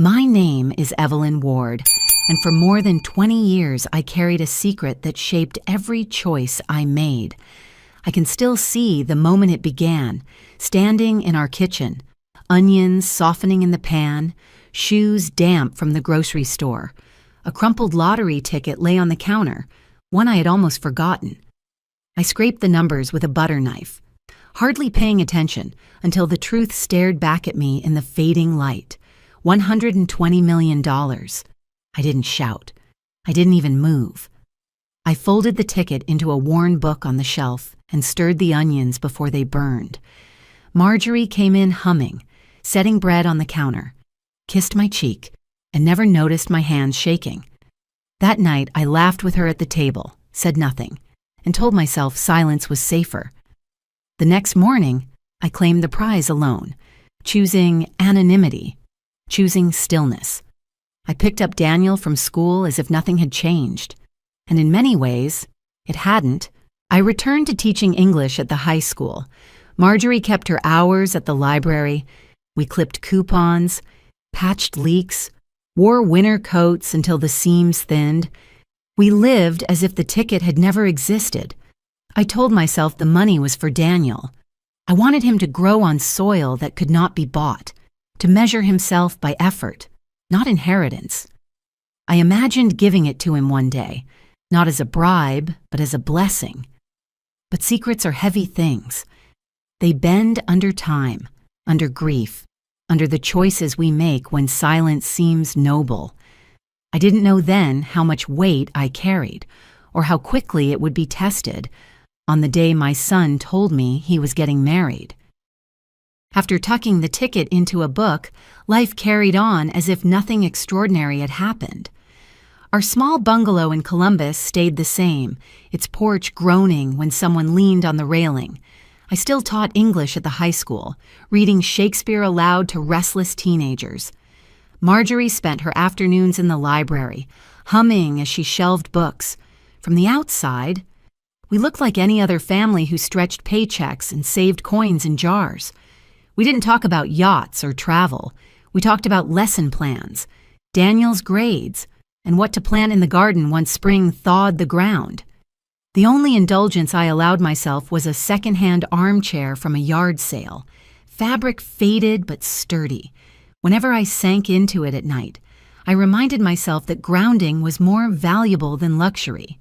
My name is Evelyn Ward, and for more than 20 years I carried a secret that shaped every choice I made. I can still see the moment it began, standing in our kitchen, onions softening in the pan, shoes damp from the grocery store. A crumpled lottery ticket lay on the counter, one I had almost forgotten. I scraped the numbers with a butter knife, hardly paying attention until the truth stared back at me in the fading light. $120 million. I didn't shout. I didn't even move. I folded the ticket into a worn book on the shelf and stirred the onions before they burned. Marjorie came in humming, setting bread on the counter, kissed my cheek, and never noticed my hands shaking. That night, I laughed with her at the table, said nothing, and told myself silence was safer. The next morning, I claimed the prize alone, choosing anonymity, choosing stillness. I picked up Daniel from school as if nothing had changed, and in many ways, it hadn't. I returned to teaching English at the high school. Marjorie kept her hours at the library. We clipped coupons, patched leaks, wore winter coats until the seams thinned. We lived as if the ticket had never existed. I told myself the money was for Daniel. I wanted him to grow on soil that could not be bought, to measure himself by effort, not inheritance. I imagined giving it to him one day, not as a bribe, but as a blessing. But secrets are heavy things. They bend under time, under grief, under the choices we make when silence seems noble. I didn't know then how much weight I carried, or how quickly it would be tested on the day my son told me he was getting married. After tucking the ticket into a book, life carried on as if nothing extraordinary had happened. Our small bungalow in Columbus stayed the same, its porch groaning when someone leaned on the railing. I still taught English at the high school, reading Shakespeare aloud to restless teenagers. Marjorie spent her afternoons in the library, humming as she shelved books. From the outside, we looked like any other family who stretched paychecks and saved coins in jars. We didn't talk about yachts or travel. We talked about lesson plans, Daniel's grades, and what to plant in the garden once spring thawed the ground. The only indulgence I allowed myself was a second-hand armchair from a yard sale, fabric faded but sturdy. Whenever I sank into it at night, I reminded myself that grounding was more valuable than luxury.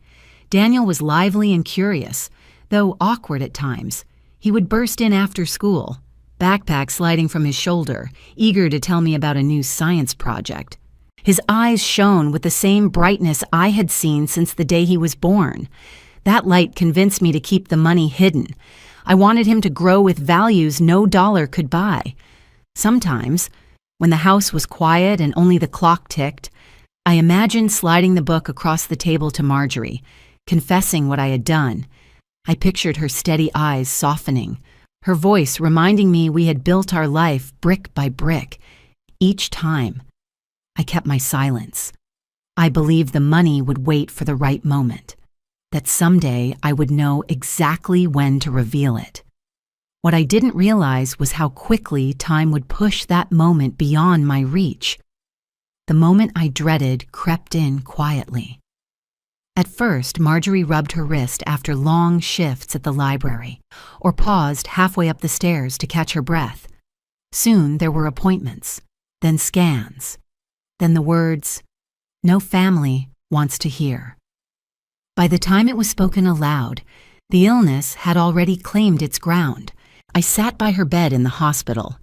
Daniel was lively and curious, though awkward at times. He would burst in after school, backpack sliding from his shoulder, eager to tell me about a new science project. His eyes shone with the same brightness I had seen since the day he was born. That light convinced me to keep the money hidden. I wanted him to grow with values no dollar could buy. Sometimes, when the house was quiet and only the clock ticked, I imagined sliding the book across the table to Marjorie, confessing what I had done. I pictured her steady eyes softening, her voice reminding me we had built our life brick by brick. Each time, I kept my silence. I believed the money would wait for the right moment, that someday I would know exactly when to reveal it. What I didn't realize was how quickly time would push that moment beyond my reach. The moment I dreaded crept in quietly. At first, Marjorie rubbed her wrist after long shifts at the library, or paused halfway up the stairs to catch her breath. Soon there were appointments, then scans, then the words, "No family wants to hear." By the time it was spoken aloud, the illness had already claimed its ground. I sat by her bed in the hospital,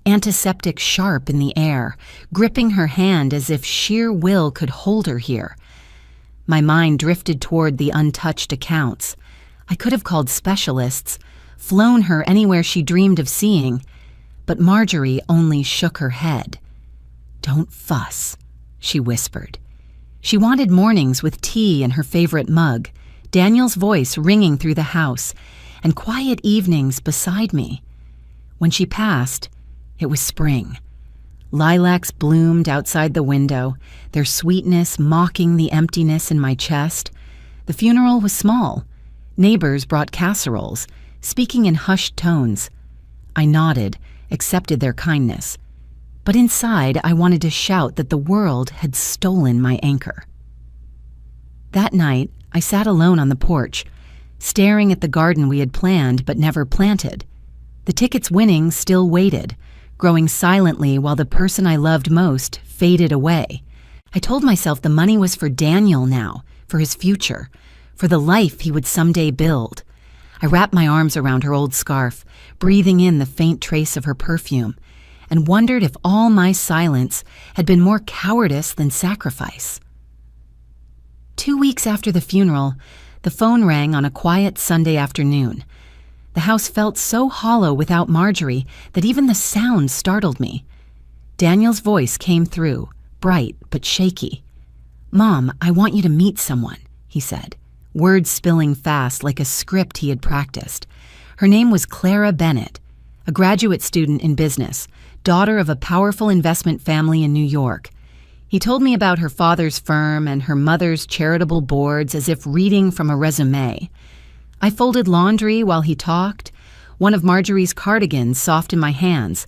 antiseptic sharp in the air, gripping her hand as if sheer will could hold her here. My mind drifted toward the untouched accounts. I could have called specialists, flown her anywhere she dreamed of seeing, but Marjorie only shook her head. "Don't fuss," she whispered. She wanted mornings with tea in her favorite mug, Daniel's voice ringing through the house, and quiet evenings beside me. When she passed, it was spring. Lilacs bloomed outside the window, their sweetness mocking the emptiness in my chest. The funeral was small. Neighbors brought casseroles, speaking in hushed tones. I nodded, accepted their kindness. but inside I wanted to shout that the world had stolen my anchor. That night, I sat alone on the porch, staring at the garden we had planned but never planted. The tickets winning still waited, growing silently while the person I loved most faded away. I told myself the money was for Daniel now, for his future, for the life he would someday build. I wrapped my arms around her old scarf, breathing in the faint trace of her perfume, and wondered if all my silence had been more cowardice than sacrifice. 2 weeks after the funeral, the phone rang on a quiet Sunday afternoon. The house felt so hollow without Marjorie that even the sound startled me. Daniel's voice came through, bright but shaky. "Mom, I want you to meet someone," he said, words spilling fast like a script he had practiced. Her name was Clara Bennett, a graduate student in business, daughter of a powerful investment family in New York. He told me about her father's firm and her mother's charitable boards as if reading from a resume. I folded laundry while he talked, one of Marjorie's cardigans soft in my hands.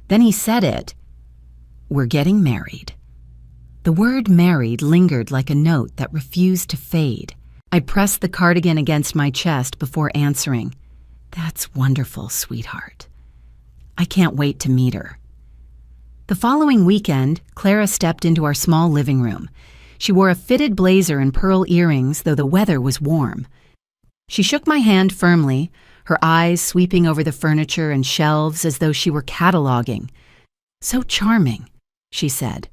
Then he said it. "We're getting married." The word married lingered like a note that refused to fade. I pressed the cardigan against my chest before answering. "That's wonderful, sweetheart. I can't wait to meet her." The following weekend, Clara stepped into our small living room. She wore a fitted blazer and pearl earrings, though the weather was warm. She shook my hand firmly, her eyes sweeping over the furniture and shelves as though she were cataloging. "So charming," she said,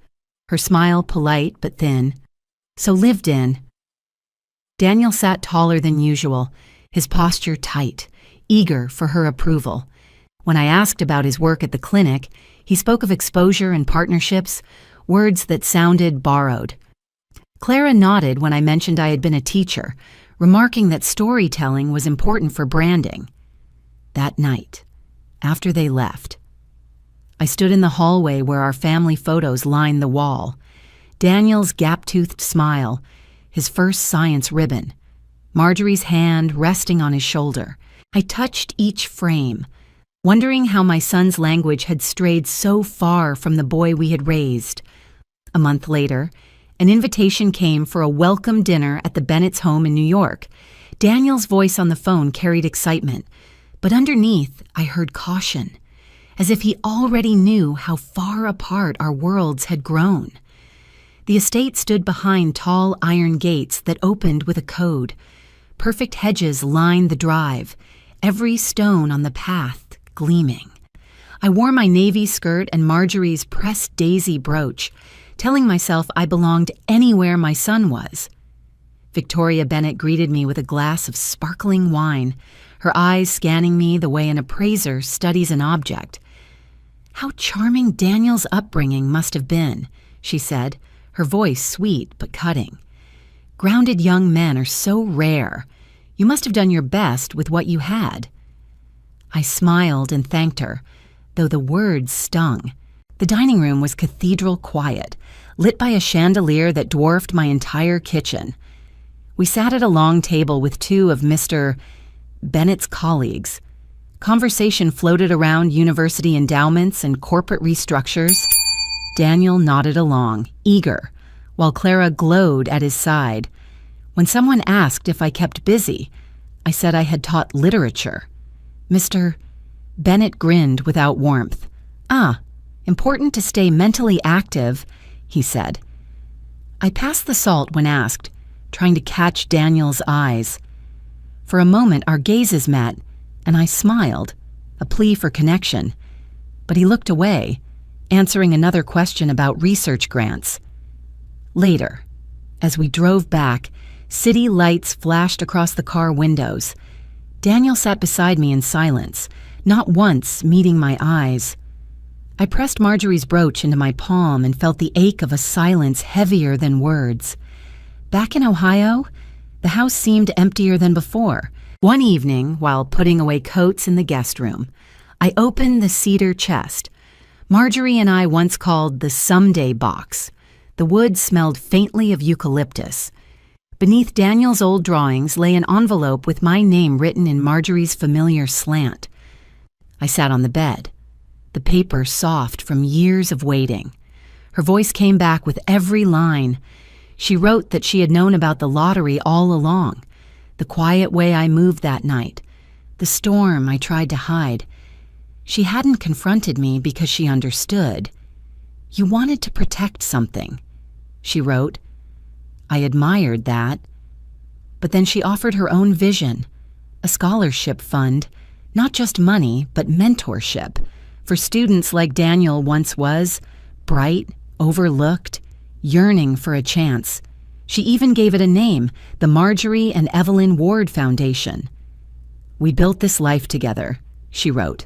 her smile polite but thin. "So lived in." Daniel sat taller than usual, his posture tight, eager for her approval. When I asked about his work at the clinic, he spoke of exposure and partnerships, words that sounded borrowed. Clara nodded when I mentioned I had been a teacher, remarking that storytelling was important for branding. That night, after they left, I stood in the hallway where our family photos lined the wall. Daniel's gap-toothed smile, his first science ribbon, Marjorie's hand resting on his shoulder. I touched each frame, wondering how my son's language had strayed so far from the boy we had raised. A month later, an invitation came for a welcome dinner at the Bennett's home in New York. Daniel's voice on the phone carried excitement, but underneath I heard caution, as if he already knew how far apart our worlds had grown. The estate stood behind tall iron gates that opened with a code. Perfect hedges lined the drive, every stone on the path gleaming. I wore my navy skirt and Marjorie's pressed daisy brooch, telling myself I belonged anywhere my son was. Victoria Bennett greeted me with a glass of sparkling wine, her eyes scanning me the way an appraiser studies an object. "How charming Daniel's upbringing must have been," she said, her voice sweet but cutting. "Grounded young men are so rare. You must have done your best with what you had." I smiled and thanked her, though the words stung. The dining room was cathedral quiet, lit by a chandelier that dwarfed my entire kitchen. We sat at a long table with two of Mr. Bennett's colleagues. Conversation floated around university endowments and corporate restructures. Daniel nodded along, eager, while Clara glowed at his side. When someone asked if I kept busy, I said I had taught literature. Mr. Bennett grinned without warmth. "Ah, important to stay mentally active," he said. I passed the salt when asked, trying to catch Daniel's eyes. For a moment our gazes met, and I smiled, a plea for connection. But he looked away, answering another question about research grants. Later, as we drove back, city lights flashed across the car windows. Daniel sat beside me in silence, not once meeting my eyes. I pressed Marjorie's brooch into my palm and felt the ache of a silence heavier than words. Back in Ohio, the house seemed emptier than before. One evening, while putting away coats in the guest room, I opened the cedar chest. Marjorie and I once called the someday box. The wood smelled faintly of eucalyptus. Beneath Daniel's old drawings lay an envelope with my name written in Marjorie's familiar slant. I sat on the bed. the paper soft from years of waiting. Her voice came back with every line. She wrote that she had known about the lottery all along, the quiet way I moved that night, the storm I tried to hide. She hadn't confronted me because she understood. "You wanted to protect something," she wrote. I admired that. But then she offered her own vision, a scholarship fund, not just money, but mentorship, for students like Daniel once was, bright, overlooked, yearning for a chance. She even gave it a name, the Marjorie and Evelyn Ward Foundation. "We built this life together," she wrote.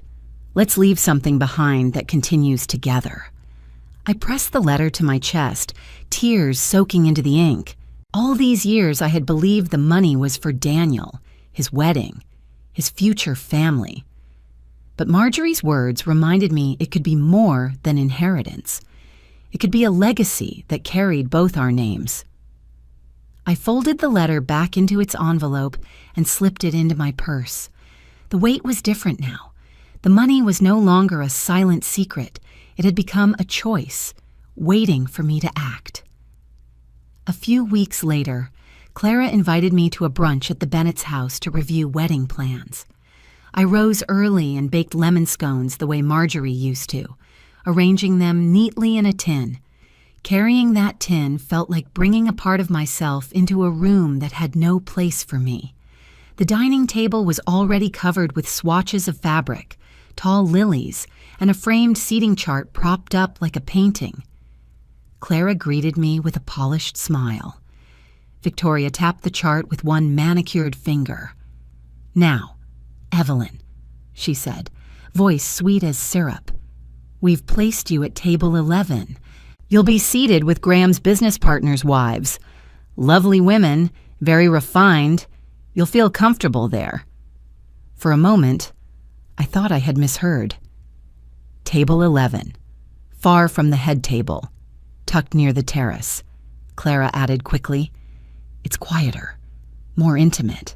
"Let's leave something behind that continues together." I pressed the letter to my chest, tears soaking into the ink. All these years I had believed the money was for Daniel, his wedding, his future family. But Marjorie's words reminded me it could be more than inheritance. It could be a legacy that carried both our names. I folded the letter back into its envelope and slipped it into my purse. The weight was different now. The money was no longer a silent secret. It had become a choice, waiting for me to act. A few weeks later, Clara invited me to a brunch at the Bennett's house to review wedding plans. I rose early and baked lemon scones the way Marjorie used to, arranging them neatly in a tin. Carrying that tin felt like bringing a part of myself into a room that had no place for me. The dining table was already covered with swatches of fabric, tall lilies, and a framed seating chart propped up like a painting. Clara greeted me with a polished smile. Victoria tapped the chart with one manicured finger. "Now, Evelyn," she said, voice sweet as syrup. "We've placed you at table 11. You'll be seated with Graham's business partners' wives. Lovely women, very refined. You'll feel comfortable there." For a moment, I thought I had misheard. Table 11, far from the head table, tucked near the terrace, Clara added quickly. "It's quieter, more intimate."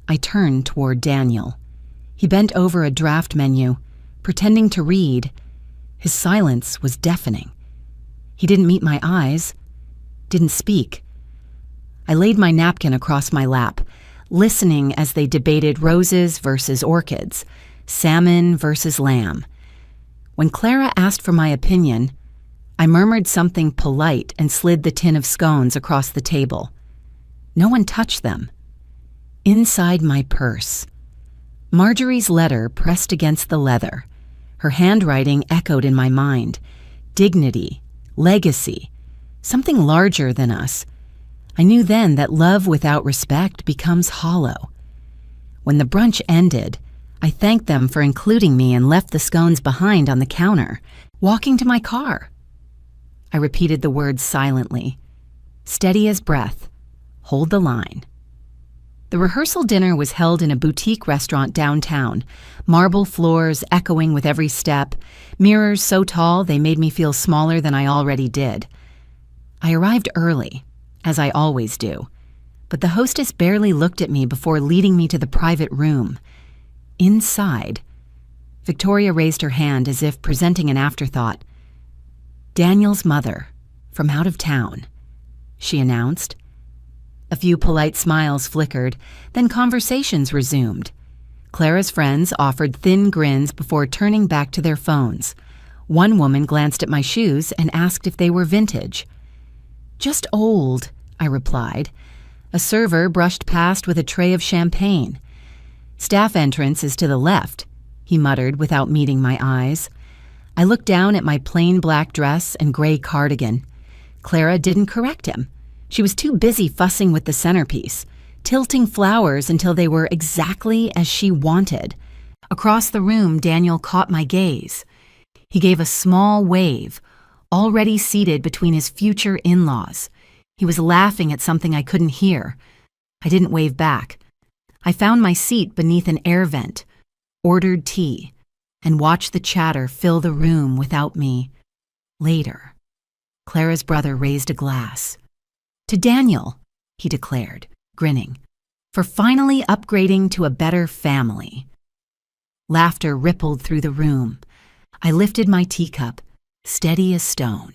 I turned toward Daniel. He bent over a draft menu, pretending to read. His silence was deafening. He didn't meet my eyes, didn't speak. I laid my napkin across my lap, listening as they debated roses versus orchids, salmon versus lamb. When Clara asked for my opinion, I murmured something polite and slid the tin of scones across the table. No one touched them. Inside my purse, Marjorie's letter pressed against the leather. Her handwriting echoed in my mind. Dignity, legacy, something larger than us. I knew then that love without respect becomes hollow. When the brunch ended, I thanked them for including me and left the scones behind on the counter, walking to my car. I repeated the words silently, steady as breath. Hold the line. The rehearsal dinner was held in a boutique restaurant downtown, marble floors echoing with every step, mirrors so tall they made me feel smaller than I already did. I arrived early, as I always do, but the hostess barely looked at me before leading me to the private room. Inside, Victoria raised her hand as if presenting an afterthought. "Daniel's mother, from out of town," she announced. A few polite smiles flickered, then conversations resumed. Clara's friends offered thin grins before turning back to their phones. One woman glanced at my shoes and asked if they were vintage. "Just old," I replied. A server brushed past with a tray of champagne. "Staff entrance is to the left," he muttered without meeting my eyes. I looked down at my plain black dress and gray cardigan. Clara didn't correct him. She was too busy fussing with the centerpiece, tilting flowers until they were exactly as she wanted. Across the room, Daniel caught my gaze. He gave a small wave, already seated between his future in-laws. He was laughing at something I couldn't hear. I didn't wave back. I found my seat beneath an air vent, ordered tea, and watched the chatter fill the room without me. Later, Clara's brother raised a glass. "To Daniel," he declared, grinning, "for finally upgrading to a better family." Laughter rippled through the room. I lifted my teacup, steady as stone,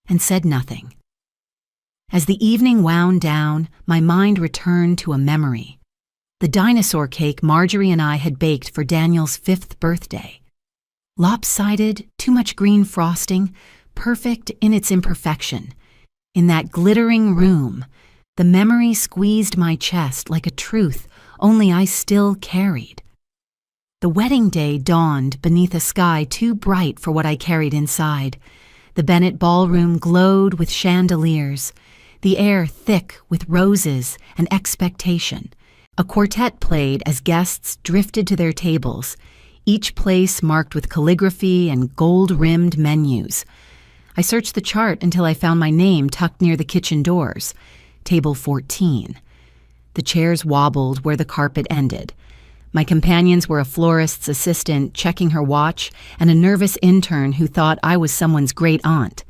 and said nothing. As the evening wound down, my mind returned to a memory. The dinosaur cake Marjorie and I had baked for Daniel's 5th birthday. Lopsided, too much green frosting, perfect in its imperfection. In that glittering room, the memory squeezed my chest like a truth only I still carried. The wedding day dawned beneath a sky too bright for what I carried inside. The Bennett ballroom glowed with chandeliers, the air thick with roses and expectation. A quartet played as guests drifted to their tables, each place marked with calligraphy and gold-rimmed menus. I searched the chart until I found my name tucked near the kitchen doors, table 14. The chairs wobbled where the carpet ended. My companions were a florist's assistant checking her watch and a nervous intern who thought I was someone's great aunt.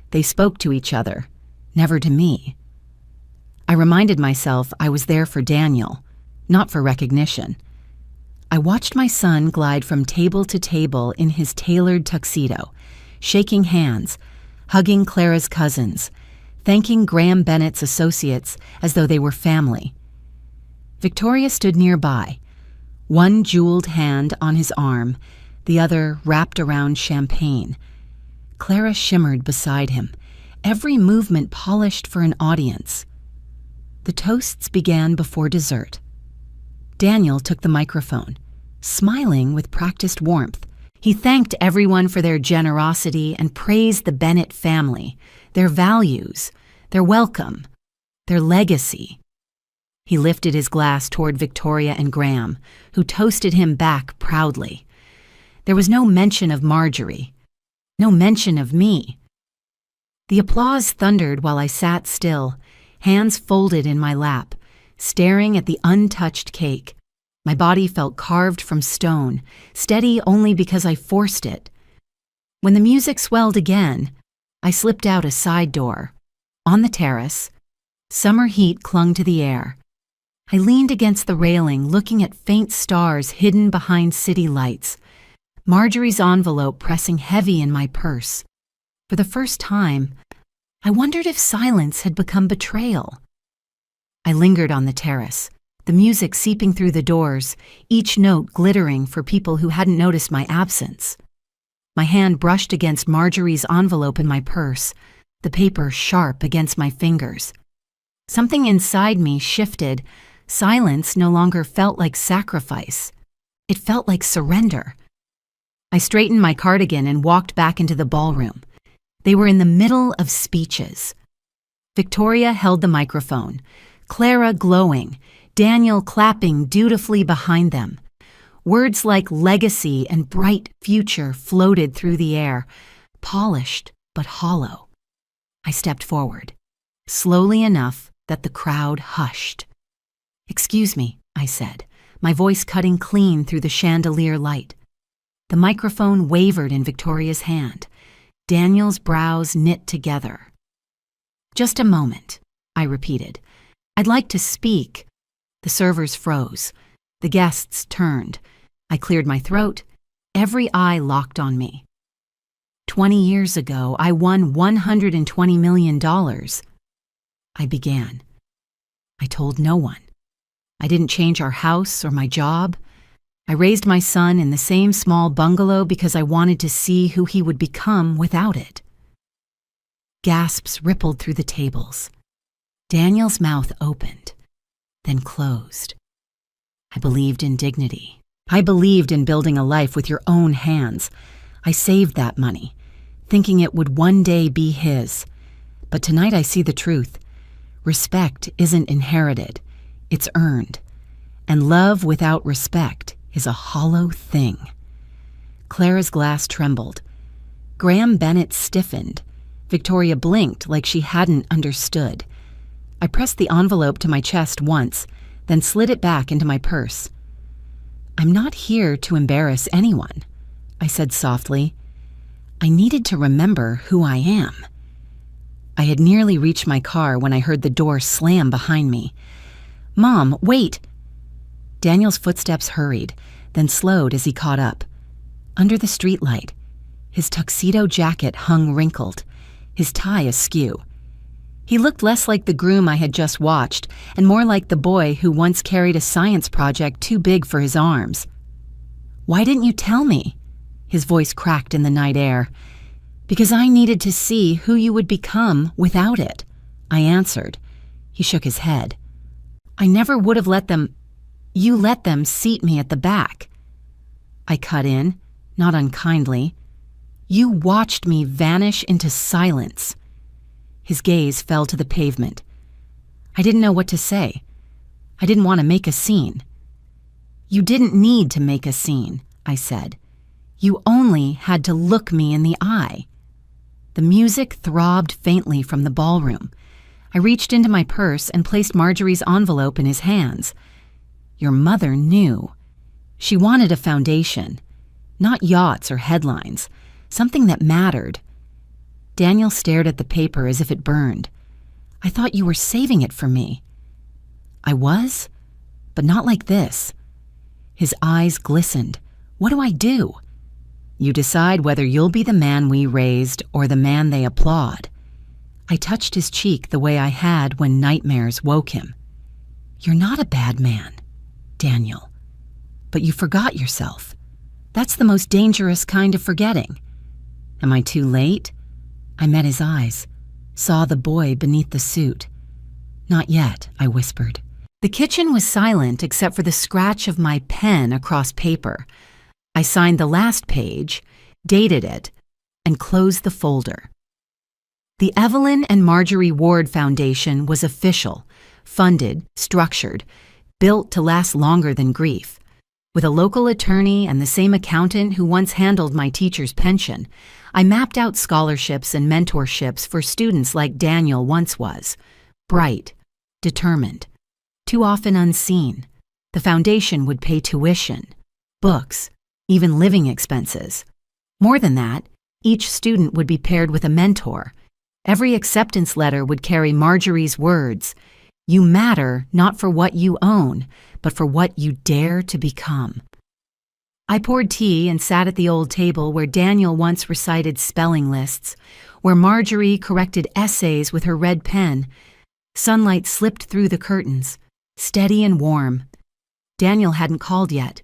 They spoke to each other, never to me. I reminded myself I was there for Daniel, not for recognition. I watched my son glide from table to table in his tailored tuxedo, shaking hands, hugging Clara's cousins, thanking Graham Bennett's associates as though they were family. Victoria stood nearby, one jeweled hand on his arm, the other wrapped around champagne. Clara shimmered beside him, every movement polished for an audience. The toasts began before dessert. Daniel took the microphone, smiling with practiced warmth. He thanked everyone for their generosity and praised the Bennett family, their values, their welcome, their legacy. He lifted his glass toward Victoria and Graham, who toasted him back proudly. There was no mention of Marjorie, no mention of me. The applause thundered while I sat still, hands folded in my lap, staring at the untouched cake. My body felt carved from stone, steady only because I forced it. When the music swelled again, I slipped out a side door. On the terrace, summer heat clung to the air. I leaned against the railing, looking at faint stars hidden behind city lights, Marjorie's envelope pressing heavy in my purse. For the first time, I wondered if silence had become betrayal. I lingered on the terrace, the music seeping through the doors, each note glittering for people who hadn't noticed my absence. My hand brushed against Marjorie's envelope in my purse, the paper sharp against my fingers. Something inside me shifted. Silence no longer felt like sacrifice. It felt like surrender. I straightened my cardigan and walked back into the ballroom. They were in the middle of speeches. Victoria held the microphone, Clara glowing, Daniel clapping dutifully behind them. Words like legacy and bright future floated through the air, polished but hollow. I stepped forward, slowly enough that the crowd hushed. "Excuse me," I said, my voice cutting clean through the chandelier light. The microphone wavered in Victoria's hand. Daniel's brows knit together. "Just a moment," I repeated. "I'd like to speak." The servers froze. The guests turned. I cleared my throat. Every eye locked on me. 20 years ago, I won $120 million. I began. I told no one. I didn't change our house or my job. I raised my son in the same small bungalow because I wanted to see who he would become without it. Gasps rippled through the tables. Daniel's mouth opened, then closed. I believed in dignity. I believed in building a life with your own hands. I saved that money, thinking it would one day be his. But tonight I see the truth. Respect isn't inherited. It's earned. And love without respect is a hollow thing. Clara's glass trembled. Graham Bennett stiffened. Victoria blinked like she hadn't understood. I pressed the envelope to my chest once, then slid it back into my purse. "I'm not here to embarrass anyone," I said softly. I needed to remember who I am. I had nearly reached my car when I heard the door slam behind me. "Mom, wait!" Daniel's footsteps hurried, then slowed as he caught up. Under the streetlight, His tuxedo jacket hung wrinkled, his tie askew. He looked less like the groom I had just watched and more like the boy who once carried a science project too big for his arms. "Why didn't you tell me?" His voice cracked in the night air. "Because I needed to see who you would become without it," I answered. He shook his head. "I never would have let them. You let them seat me at the back." I cut in, not unkindly. "You watched me vanish into silence." His gaze fell to the pavement. I didn't know what to say. I didn't want to make a scene. "You didn't need to make a scene," I said. "You only had to look me in the eye." The music throbbed faintly from the ballroom. I reached into my purse and placed Marjorie's envelope in his hands. Your mother knew. She wanted a foundation, not yachts or headlines, something that mattered. Daniel stared at the paper as if it burned. "I thought you were saving it for me." "I was, but not like this." His eyes glistened. "What do I do?" "You decide whether you'll be the man we raised or the man they applaud." I touched his cheek the way I had when nightmares woke him. "You're not a bad man, Daniel. But you forgot yourself. That's the most dangerous kind of forgetting." "Am I too late?" I met his eyes, saw the boy beneath the suit. "Not yet," I whispered. The kitchen was silent except for the scratch of my pen across paper. I signed the last page, dated it, and closed the folder. The Evelyn and Marjorie Ward Foundation was official, funded, structured, built to last longer than grief. With a local attorney and the same accountant who once handled my teacher's pension, I mapped out scholarships and mentorships for students like Daniel once was. Bright, determined, too often unseen. The foundation would pay tuition, books, even living expenses. More than that, each student would be paired with a mentor. Every acceptance letter would carry Marjorie's words, "You matter not for what you own, but for what you dare to become." I poured tea and sat at the old table where Daniel once recited spelling lists, where Marjorie corrected essays with her red pen. Sunlight slipped through the curtains, steady and warm. Daniel hadn't called yet.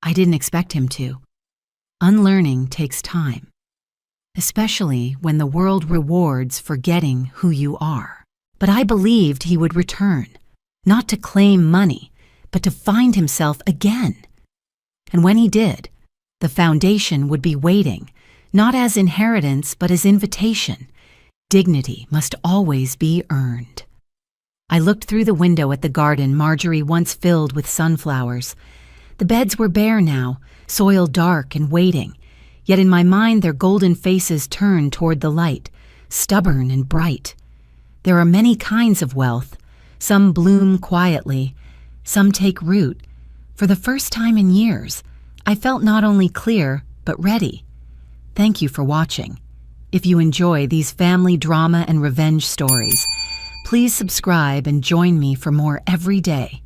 I didn't expect him to. Unlearning takes time, especially when the world rewards forgetting who you are. But I believed he would return, not to claim money, but to find himself again. And when he did, the foundation would be waiting, not as inheritance, but as invitation. Dignity must always be earned. I looked through the window at the garden Marjorie once filled with sunflowers. The beds were bare now, soil dark and waiting, yet in my mind their golden faces turned toward the light, stubborn and bright. There are many kinds of wealth. Some bloom quietly, some take root. For the first time in years, I felt not only clear, but ready. Thank you for watching. If you enjoy these family drama and revenge stories, please subscribe and join me for more every day.